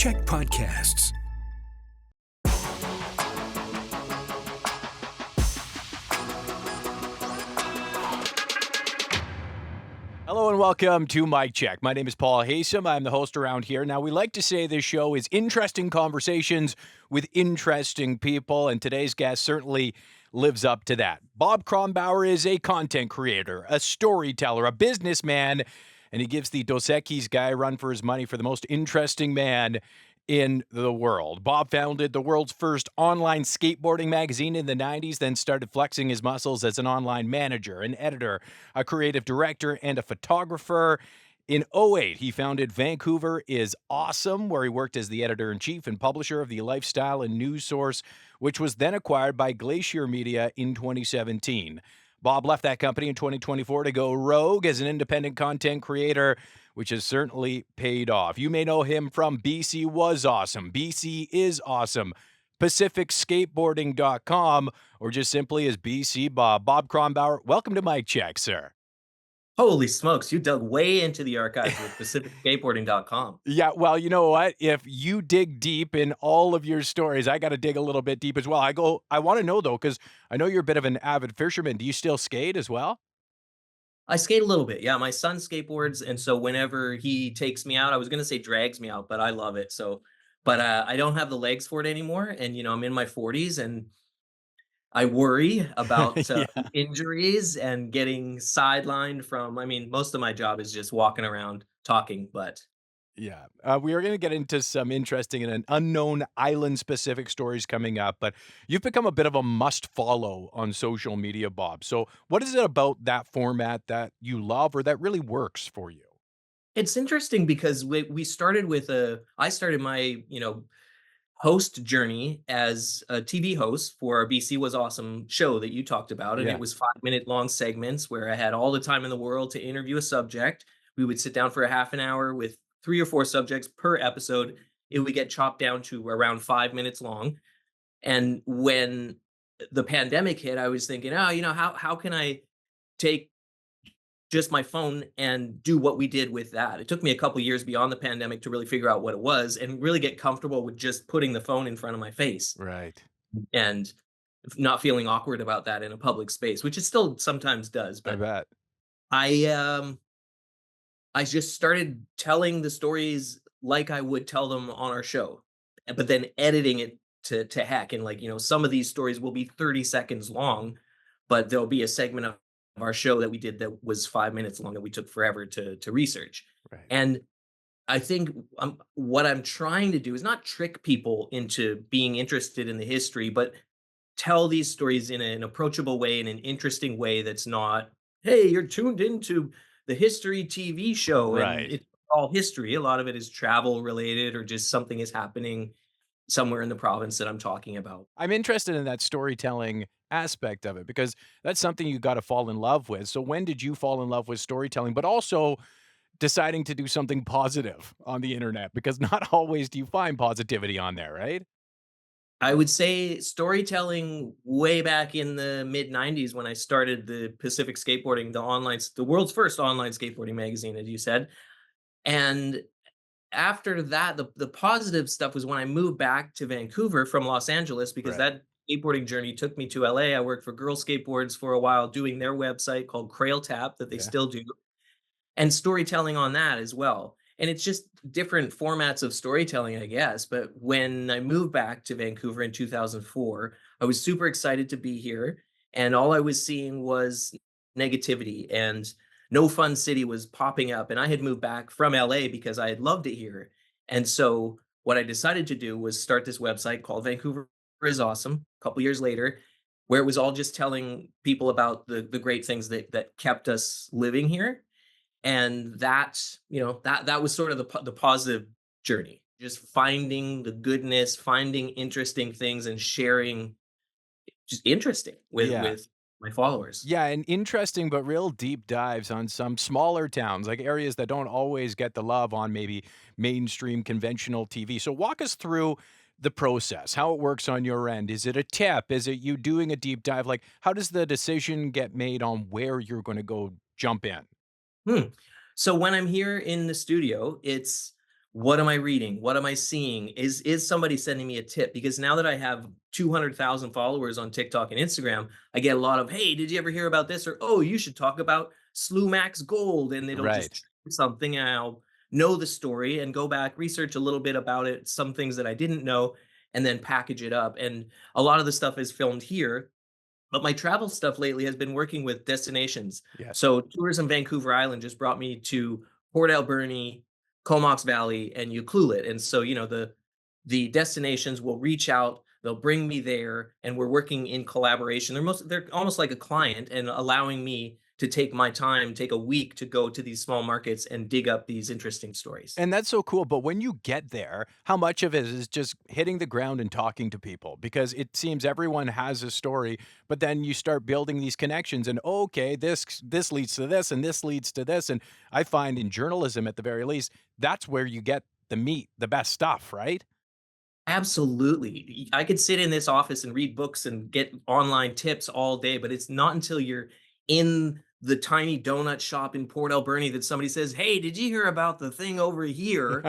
CHEK Podcasts. Hello and welcome to CHEK. My name is Paul Haysom. I'm the host around here. Now, we like to say this show is interesting conversations with interesting people, and today's guest certainly lives up to that. Bob Kronbauer is a content creator, a storyteller, a businessman, and he gives the Dos Equis guy a run for his money for the most interesting man in the world. Bob founded the world's first online skateboarding magazine in the 90s, then started flexing his muscles as an online manager, an editor, a creative director, and a photographer. In '08, he founded Vancouver is Awesome, where he worked as the editor-in-chief and publisher of the lifestyle and news source, which was then acquired by Glacier Media in 2017. Bob left that company in 2024 to go rogue as an independent content creator, which has certainly paid off. You may know him from BC Was Awesome, BC Is Awesome, PacificSkateboarding.com, or just simply as BC Bob. Bob Kronbauer, welcome to CHEK, sir. Holy smokes, you dug way into the archives with PacificSkateboarding.com. Yeah, well, you know what? If you dig deep in all of your stories, I got to dig a little bit deep as well. I want to know though, because I know you're a bit of an avid fisherman. Do you still skate as well? I skate a little bit. Yeah, my son skateboards, and so whenever he takes me out, I was gonna say drags me out, but I love it. But I don't have the legs for it anymore, and I'm in my 40s, and I worry about Yeah. injuries and getting sidelined from. I mean, most of my job is just walking around talking, but Yeah, we are going to get into some interesting and unknown island-specific stories coming up, but you've become a bit of a must-follow on social media, Bob. So what is it about that format that you love or that really works for you? it's interesting because we started with a. I started my host journey as a TV host for our BC Was Awesome show that you talked about. And it Yeah, was 5-minute long segments where I had all the time in the world to interview a subject. We would sit down for a half an hour with 3 or 4 subjects per episode. It would get chopped down to around 5 minutes long. And when the pandemic hit, I was thinking, oh, how can I take just my phone and do what we did with that. It took me a couple years beyond the pandemic to really figure out what it was and really get comfortable with just putting the phone in front of my face right. and not feeling awkward about that in a public space, which it still sometimes does. I But bet. I I just started telling the stories like I would tell them on our show, but then editing it to heck. And like, some of these stories will be 30 seconds long, but there'll be a segment of our show that we did that was 5 minutes long that we took forever to research. Right. And I think what I'm trying to do is not trick people into being interested in the history, but tell these stories in an approachable way, in an interesting way that's not, hey, you're tuned into the history TV show and Right. it's all history. A lot of it is travel related or just something is happening somewhere in the province that I'm talking about. I'm interested in that storytelling aspect of it because that's something you got to fall in love with. So when did you fall in love with storytelling, but also deciding to do something positive on the internet? Because not always do you find positivity on there, right? I would say storytelling way back in the mid 90s when I started the Pacific Skateboarding, the world's first online skateboarding magazine, as you said. And after that, the positive stuff was when I moved back to Vancouver from Los Angeles because Right. that skateboarding journey took me to LA. I worked for Girl Skateboards for a while doing their website called Crail Tap that they Yeah. still do, and storytelling on that as well. And it's just different formats of storytelling, I guess. But when I moved back to Vancouver in 2004, I was super excited to be here. And all I was seeing was negativity, and No Fun City was popping up. And I had moved back from LA because I had loved it here. And so what I decided to do was start this website called Vancouver is Awesome a couple years later, where it was all just telling people about the great things that kept us living here. And that was sort of the positive journey, just finding the goodness, finding interesting things and sharing just interesting with Yeah. my followers. Yeah, and interesting but real deep dives on some smaller towns, like areas that don't always get the love on maybe mainstream conventional TV. So walk us through the process, how it works on your end. Is it a tip? Is it you doing a deep dive? Like, how does the decision get made on where you're going to go jump in? Hmm. So when I'm here in the studio, it's What am I reading? What am I seeing? Is somebody sending me a tip? Because now that I have 200,000 followers on TikTok and Instagram, I get a lot of, "Hey, did you ever hear about this?" Or, "Oh, you should talk about Slumax Gold." And it'll just Right. trigger something, and I'll know the story and go back, research a little bit about it, some things that I didn't know, and then package it up. And a lot of the stuff is filmed here, but my travel stuff lately has been working with destinations. Yes. So Tourism Vancouver Island just brought me to Port Alberni, Comox Valley, and Ucluelet. And so, the destinations will reach out, they'll bring me there, and we're working in collaboration. They're almost like a client and allowing me to take my time, take a week to go to these small markets and dig up these interesting stories. And that's so cool, but when you get there, how much of it is just hitting the ground and talking to people? Because it seems everyone has a story, but then you start building these connections and, "Oh, okay, this leads to this and this leads to this." And I find in journalism at the very least, that's where you get the meat, the best stuff, right? Absolutely. I could sit in this office and read books and get online tips all day, but it's not until you're in the tiny donut shop in Port Alberni that somebody says, "Hey, did you hear about the thing over here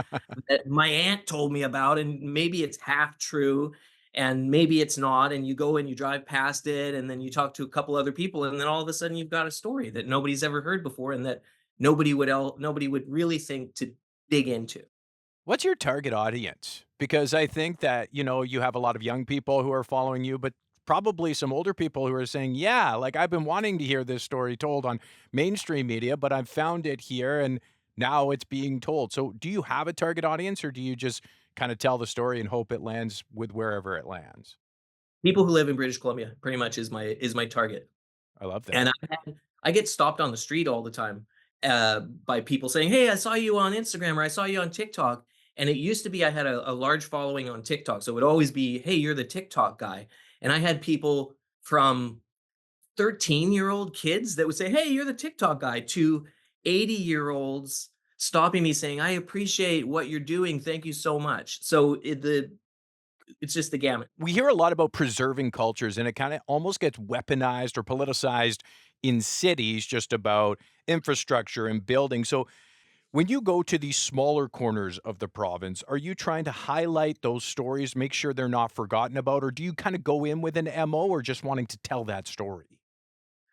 that my aunt told me about?" And maybe it's half true and maybe it's not. And you go and you drive past it and then you talk to a couple other people, and then all of a sudden you've got a story that nobody's ever heard before and that nobody would really think to dig into. What's your target audience? Because I think that, you have a lot of young people who are following you, but probably some older people who are saying, "Yeah, like I've been wanting to hear this story told on mainstream media, but I've found it here and now it's being told." So, do you have a target audience or do you just kind of tell the story and hope it lands with wherever it lands? People who live in British Columbia pretty much is my target. I love And that. I get stopped on the street all the time, by people saying, "Hey, I saw you on Instagram," or "I saw you on TikTok." And it used to be I had a large following on TikTok, so it would always be, "Hey, you're the TikTok guy." And I had people from 13-year-old kids that would say, "Hey, you're the TikTok guy," to 80-year-olds stopping me saying, "I appreciate what you're doing. Thank you so much." So it's just the gamut. We hear a lot about preserving cultures and it kind of almost gets weaponized or politicized in cities just about infrastructure and building. So, when you go to these smaller corners of the province, are you trying to highlight those stories, make sure they're not forgotten about, or do you kind of go in with an MO or just wanting to tell that story?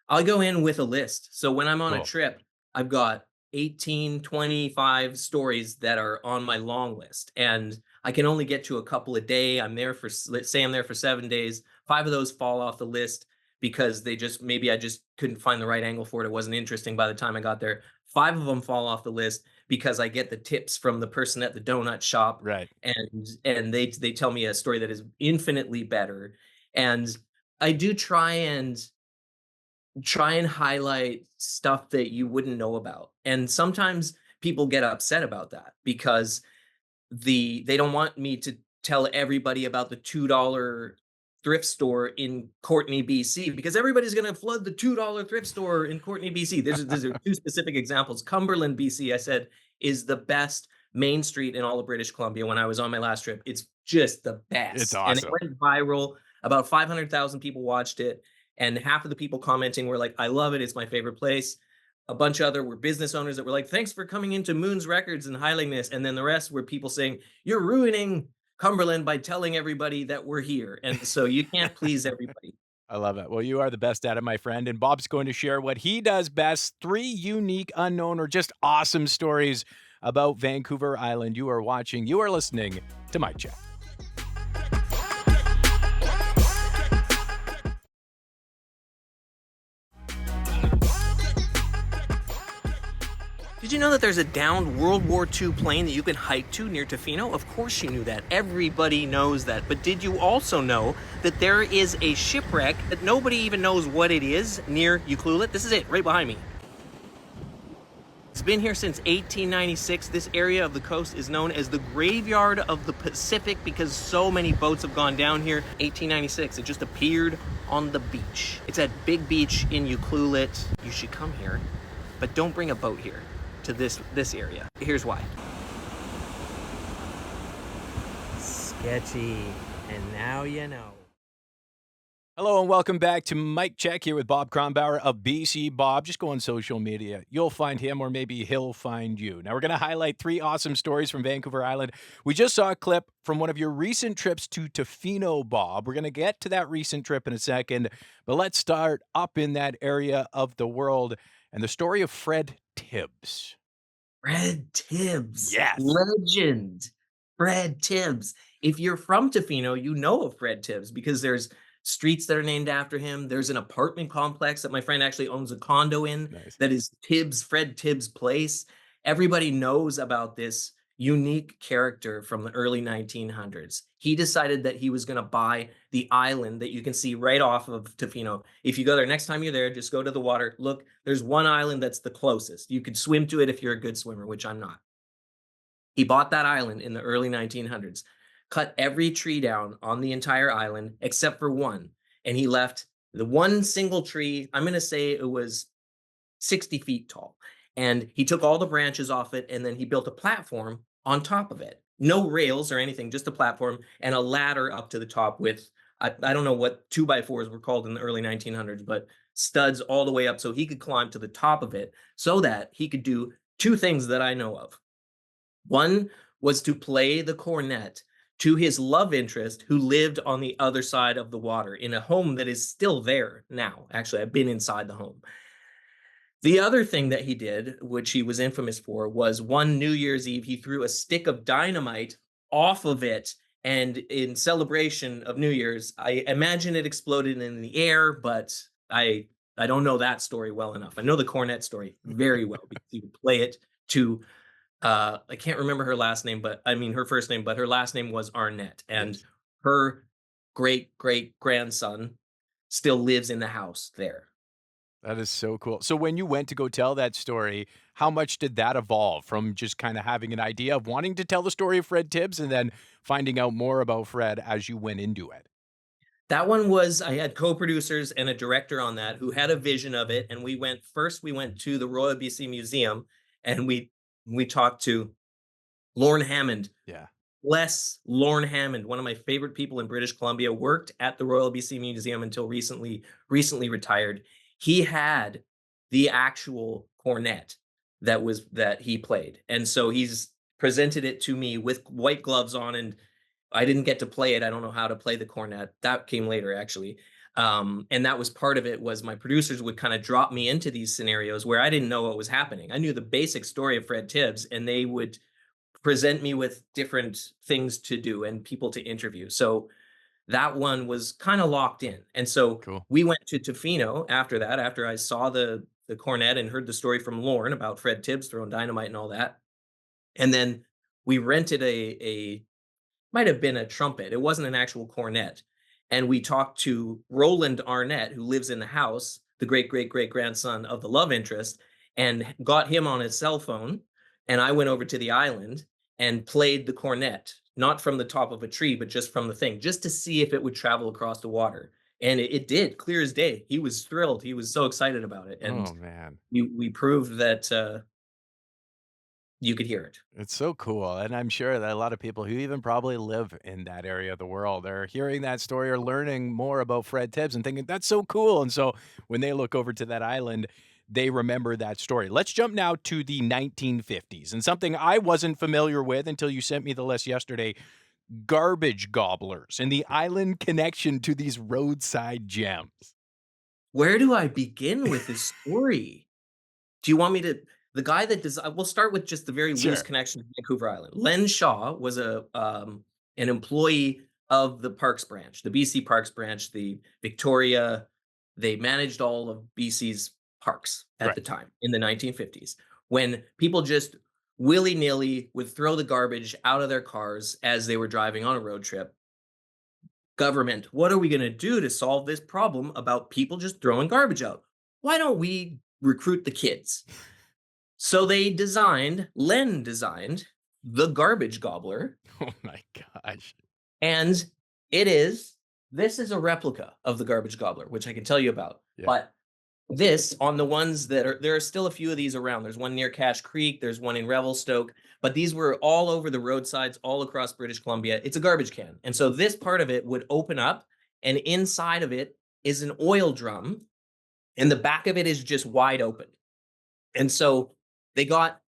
I'll go in with a list. So when I'm on a Cool. trip, I've got 18, 25 stories that are on my long list. And I can only get to a couple a day. Let's say I'm there for 7 days. Five of those fall off the list because maybe I just couldn't find the right angle for it. It wasn't interesting by the time I got there. Five of them fall off the list because I get the tips from the person at the donut shop, Right. and they tell me a story that is infinitely better. And I do try and highlight stuff that you wouldn't know about. And sometimes people get upset about that because they don't want me to tell everybody about the $2 thrift store in Courtney, BC, because everybody's going to flood the $2 thrift store in Courtney, BC. These are two specific examples. Cumberland, BC, I said, is the best main street in all of British Columbia when I was on my last trip. It's just the It's best. And it awesome. went viral. About 500,000 people watched it. And half of the people commenting were like, "I love it. It's my favorite place." A bunch of other were business owners that were like, "Thanks for coming into Moon's Records and highlighting this." And then the rest were people saying, "You're ruining Cumberland by telling everybody that we're here." And so you can't please everybody. I love it. Well, you are the best at it, my friend. And Bob's going to share what he does best, three unique, unknown, or just awesome stories about Vancouver Island. You are listening to Mike Check. Did you know that there's a downed World War II plane that you can hike to near Tofino? Of course you knew that. Everybody knows that. But did you also know that there is a shipwreck that nobody even knows what it is near Ucluelet? This is it, right behind me. It's been here since 1896. This area of the coast is known as the Graveyard of the Pacific because so many boats have gone down here. 1896, it just appeared on the beach. It's at Big Beach in Ucluelet. You should come here, but don't bring a boat here to this area. Here's why. Sketchy, and now you know. Hello and welcome back to Mike Check here with Bob Kronbauer of BC Bob. Just go on social media. You'll find him or maybe he'll find you. Now, we're going to highlight three awesome stories from Vancouver Island. We just saw a clip from one of your recent trips to Tofino, Bob. We're going to get to that recent trip in a second, but let's start up in that area of the world and the story of Fred Tibbs. Fred Tibbs, Yes. legend. Fred Tibbs. If you're from Tofino, you know of Fred Tibbs because there's streets that are named after him. There's an apartment complex that my friend actually owns a condo in Nice. that is Fred Tibbs Place. Everybody knows about this unique character from the early 1900s. He decided that he was going to buy the island that you can see right off of Tofino. If you go there next time you're there, just go to the water. Look, there's one island that's the closest. You could swim to it if you're a good swimmer, which I'm not. He bought that island in the early 1900s, cut every tree down on the entire island except for one. And he left the one single tree, I'm going to say it was 60 feet tall. And he took all the branches off it and then he built a platform on top of it. No rails or anything, just a platform and a ladder up to the top with, I don't know what two by fours were called in the early 1900s, but studs all the way up so he could climb to the top of it so that he could do two things that I know of. One was to play the cornet to his love interest who lived on the other side of the water in a home that is still there now. Actually, I've been inside the home. The other thing that he did, which he was infamous for, was one New Year's Eve, he threw a stick of dynamite off of it. And in celebration of New Year's, I imagine it exploded in the air, but I don't know that story well enough. I know the cornet story very well because he would play it to I can't remember her last name, but I mean her first name, but her last name was Arnett. And Yes. her great grandson still lives in the house there. That is so cool. So when you went to go tell that story, how much did that evolve from just kind of having an idea of wanting to tell the story of Fred Tibbs and then finding out more about Fred as you went into it? That one was I had co-producers and a director on that who had a vision of it, and we went to the Royal BC Museum, and we talked to Lorne Hammond. Yeah. Bless Lorne Hammond, one of my favorite people in British Columbia, worked at the Royal BC Museum until recently retired. He had the actual cornet that he played, and so he's presented it to me with white gloves on, and I didn't get to play it. I don't know how to play the cornet. That came later, actually. And that was part of it was my producers would kind of drop me into these scenarios where I didn't know what was happening. I knew the basic story of Fred Tibbs, and they would present me with different things to do and people to interview. So that one was kind of locked in. And so Cool. we went to Tofino after that, after I saw the cornet and heard the story from Lauren about Fred Tibbs throwing dynamite and all that. And then we rented a might have been a trumpet. It wasn't an actual cornet. And we talked to Roland Arnett, who lives in the house, the great grandson of the love interest, and got him on his cell phone. And I went over to the island and played the cornet, not from the top of a tree, but just from the thing, just to see if it would travel across the water. And it did, clear as day. He was thrilled. He was so excited about it. And Oh, man. we proved that you could hear it. It's so cool. And I'm sure that a lot of people who even probably live in that area of the world are hearing that story or learning more about Fred Tibbs and thinking, that's so cool. And so when they look over to that island, they remember that story. Let's jump now to the 1950s and something I wasn't familiar with until you sent me the list yesterday. Garbage Gobblers and the island connection to these roadside gems. Where do I begin with this story? Do you want me to the guy that does we'll start with just the very loose Sure. connection to Vancouver Island. Len Shaw was an employee of the Parks branch, the BC Parks branch, the Victoria. They managed all of BC's parks at Right. the time in the 1950s when people just willy-nilly would throw the garbage out of their cars as they were driving on a road trip. Government, what are we going to do to solve this problem about people just throwing garbage out? Why don't we recruit the kids? So Len designed the Garbage Gobbler, Oh my gosh. and this is a replica of the Garbage Gobbler, which I can tell you about. Yeah. But this on the ones there are still a few of these around. There's one near Cache Creek, there's one in Revelstoke, but these were all over the roadsides, all across British Columbia. It's a garbage can. And so this part of it would open up, and inside of it is an oil drum, and the back of it is just wide open. And so they got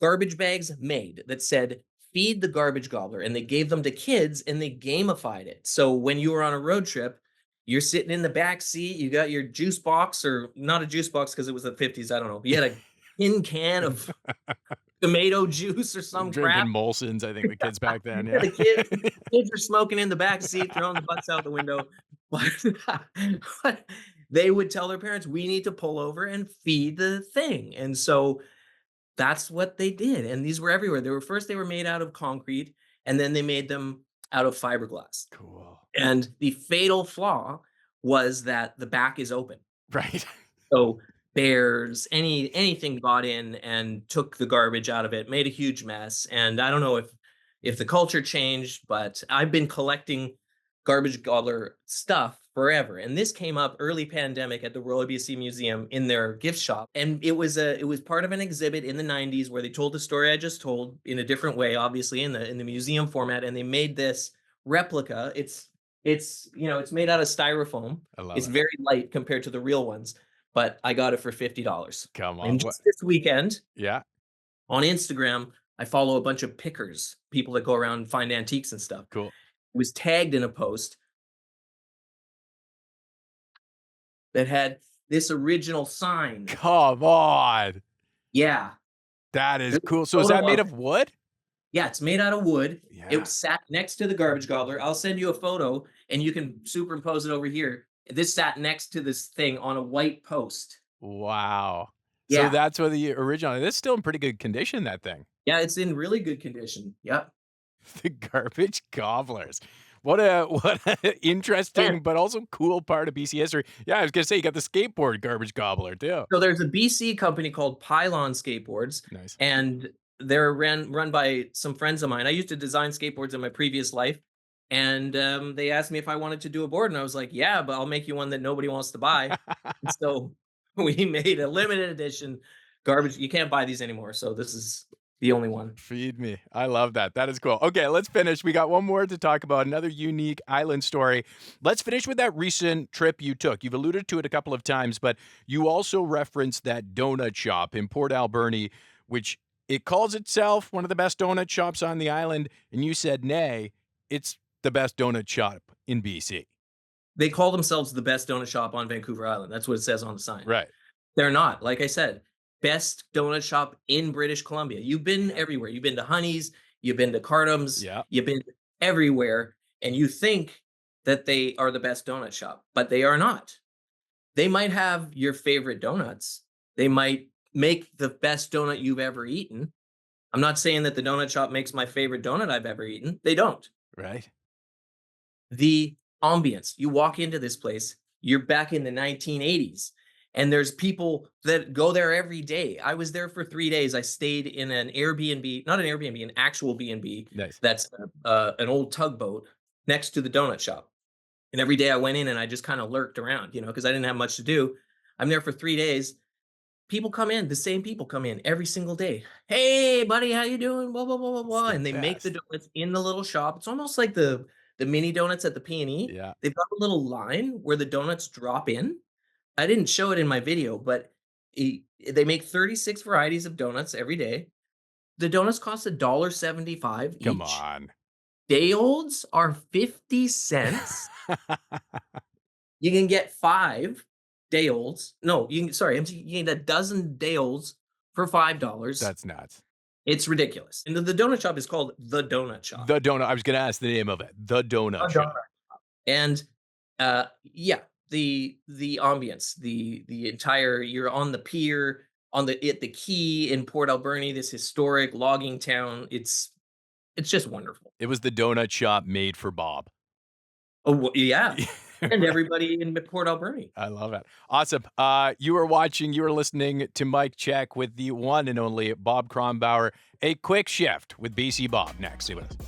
garbage bags made that said, "Feed the garbage gobbler," and they gave them to kids and they gamified it. So when you were on a road trip, you're sitting in the back seat, you got your juice box, or not a juice box because it was the 50s, I don't know. You had a tin can of tomato juice or some Drinking crap. Molson's, I think the kids back then, Yeah, yeah. the kids are smoking in the back seat, throwing the butts out the window. But they would tell their parents, "We need to pull over and feed the thing." And so that's what they did, and these were everywhere. They were made out of concrete, and then they made them out of fiberglass. Cool. And the fatal flaw was that the back is open. Right. So bears, anything got in and took the garbage out of it, made a huge mess. And I don't know if the culture changed, but I've been collecting garbage gobbler stuff forever. And this came up early pandemic at the Royal BC Museum in their gift shop. And it was part of an exhibit in the 90s where they told the story I just told in a different way, obviously in the museum format. And they made this replica. It's made out of styrofoam. I love It's it. very light compared to the real ones, but I got it for $50. Come on. And What? just this weekend Yeah. on Instagram, I follow a bunch of pickers, people that go around and find antiques and stuff. Cool. It was tagged in a post that had this original sign. Come on. Yeah. That is There's cool. a So is that photo made of of it. wood? Yeah, it's made out of wood. Yeah. It sat next to the garbage gobbler. I'll send you a photo and you can superimpose it over here. This sat next to this thing on a white post. Wow. So Yeah. that's what the original that's still in pretty good condition, that thing. Yeah, it's in really good condition. Yep. The Garbage Gobblers. What a And interesting but also cool part of BC history. Yeah, I was gonna say you got the skateboard Garbage Gobbler too. so there's a BC company called Pylon Skateboards, Nice. and they're run by some friends of mine. I used to design skateboards in my previous life, and they asked me if I wanted to do a board, and I was like, "Yeah, but I'll make you one that nobody wants to buy." And so we made a limited edition garbage. You can't buy these anymore, so this is the only one. Feed me. I love that. That is cool. Okay, let's finish. We got one more to talk about, another unique island story. Let's finish with that recent trip you took. You've alluded to it a couple of times, but you also referenced that donut shop in Port Alberni, which it calls itself one of the best donut shops on the island, and you said, nay, it's the best donut shop in BC. They call themselves the best donut shop on Vancouver Island. That's what it says on the sign. Right. They're not. Like I said, best donut shop in British Columbia. You've been everywhere. You've been to Honey's, you've been to Cardam's, Yeah. you've been everywhere, and you think that they are the best donut shop, but they are not. They might have your favorite donuts. They might make the best donut you've ever eaten. I'm not saying that the donut shop makes my favorite donut I've ever eaten. They don't. Right. The ambience. You walk into this place, you're back in the 1980s, and there's people that go there every day. I was there for 3 days. I stayed in an Airbnb, not an Airbnb, an actual B&B Nice. that's an old tugboat next to the donut shop. And every day I went in and I just kind of lurked around, because I didn't have much to do. I'm there for 3 days. People come in, the same people come in every single day. "Hey, buddy, how you doing? Blah, blah, blah, blah, It's blah." the And they make the best. donuts in the little shop. It's almost like the mini donuts at the P&E. Yeah. They've got a little line where the donuts drop in. I didn't show it in my video, but they make 36 varieties of donuts every day. The donuts cost $1.75 Come each. on. Day olds are 50 cents. You can get 5 day olds. No, you can, sorry, you can get a dozen day olds for $5. That's nuts. It's ridiculous. And the donut shop is called The Donut Shop. The donut. I was gonna ask the name of it. The The Donut Donut. Shop. And yeah, the ambience, the entire, you're on the pier, on the at the quay in Port Alberni, this historic logging town. It's just wonderful. It was the donut shop made for Bob. Oh, yeah. And Right. everybody in Port Alberni. I love it. Awesome. You were listening to Mike Check with the one and only Bob Kronbauer. A quick shift with BC Bob next. See what it is.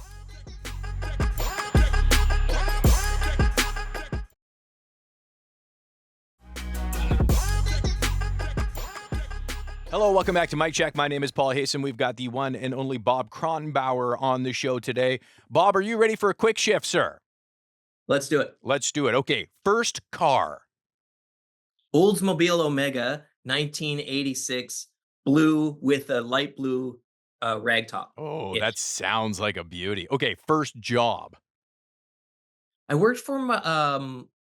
Hello, welcome back to Mike Check. My name is Paul Hayson. We've got the one and only Bob Kronbauer on the show today. Bob, are you ready for a quick shift, sir? Let's do it. Let's do it. Okay, first car Oldsmobile Omega 1986 blue with a light blue rag top. Oh, that Ish. sounds like a beauty. Okay, first job. I worked for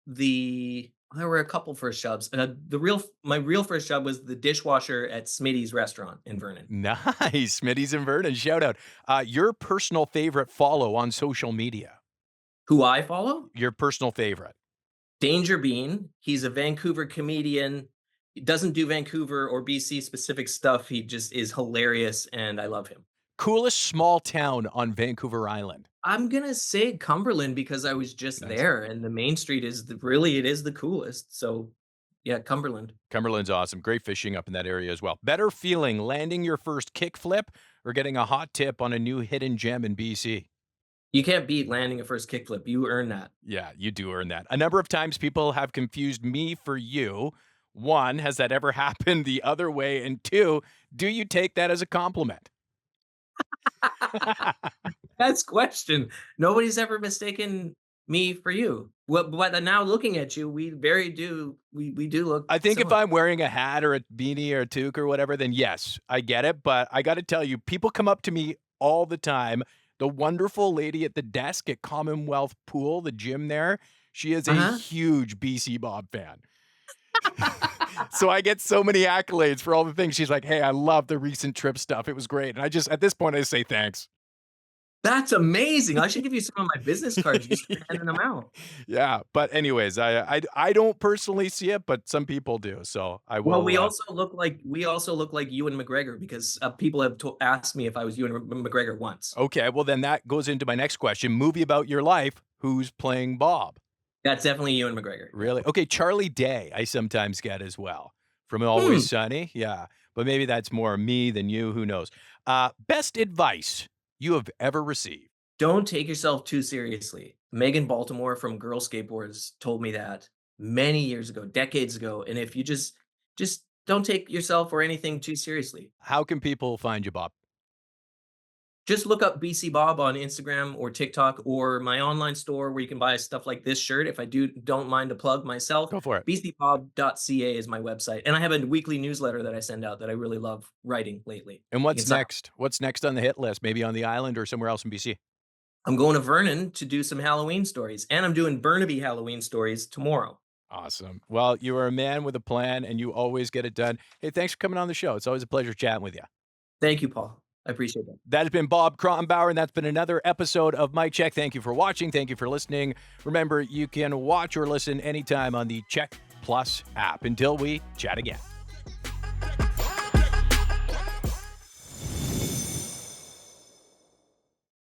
the there were a couple first jobs. My real first job was the dishwasher at Smitty's restaurant in Vernon. Nice. Smitty's and Vernon, shout out. Your personal favorite follow on social media. Who I follow? Your personal favorite. Danger Bean. He's a Vancouver comedian. He doesn't do Vancouver or BC specific stuff. He just is hilarious and I love him. Coolest small town on Vancouver Island. I'm gonna say Cumberland because I was just Nice. there and the main street is really it is the coolest. So yeah, Cumberland. Cumberland's awesome. Great fishing up in that area as well. Better feeling landing your first kickflip or getting a hot tip on a new hidden gem in BC? You can't beat landing a first kickflip. You earn that. Yeah, you do earn that. A number of times people have confused me for you. One, has that ever happened the other way? And two, do you take that as a compliment? That's question. Nobody's ever mistaken me for you. But now looking at you, we do look I think if similar. I'm wearing a hat or a beanie or a toque or whatever, then yes, I get it. But I got to tell you, people come up to me all the time. The wonderful lady at the desk at Commonwealth Pool, the gym there, she is a Uh-huh. huge BC Bob fan. So I get so many accolades for all the things. She's like, "Hey, I love the recent trip stuff. It was great." And I just, at this point, I say thanks. That's amazing. I should give you some of my business cards. You start handing them out. Yeah, but anyways, I don't personally see it, but some people do. So I Well, will. we also look like Ewan McGregor because people have asked me if I was Ewan McGregor once. Okay, well then that goes into my next question. Movie about your life. Who's playing Bob? That's definitely Ewan McGregor. Yeah. Really? Okay, Charlie Day, I sometimes get as well from Hmm. Always Sunny. Yeah, but maybe that's more me than you. Who knows? Best advice you have ever received. Don't take yourself too seriously. Megan Baltimore from Girl Skateboards told me that many years ago, decades ago. And if you just don't take yourself or anything too seriously. How can people find you, Bob? Just look up BC Bob on Instagram or TikTok or my online store where you can buy stuff like this shirt. If I don't mind to plug myself, Go for it. bcbob.ca is my website. And I have a weekly newsletter that I send out that I really love writing lately. And You can what's sign up. next? What's next on the hit list? Maybe on the island or somewhere else in BC? I'm going to Vernon to do some Halloween stories, and I'm doing Burnaby Halloween stories tomorrow. Awesome. Well, you are a man with a plan and you always get it done. Hey, thanks for coming on the show. It's always a pleasure chatting with you. Thank you, Paul. I appreciate that. That has been Bob Kronbauer, and that's been another episode of Mike Check. Thank you for watching. Thank you for listening. Remember, you can watch or listen anytime on the Check Plus app. Until we chat again.